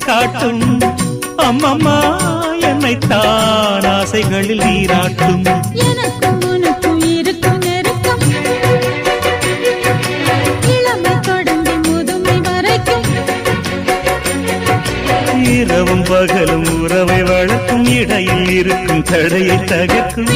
காட்டும் அம்மம்மா என்னைத்தான் ஆசைகளில் நீராட்டும் எனக்கும் உனக்கும் இருக்கும் நெருக்கம் இளமை தொடங்கி முதுமை வரைக்கும் இரவும் பகலும் உறவை வளர்க்கும் இடையில் இருக்கும் தடையை தகர்க்கும்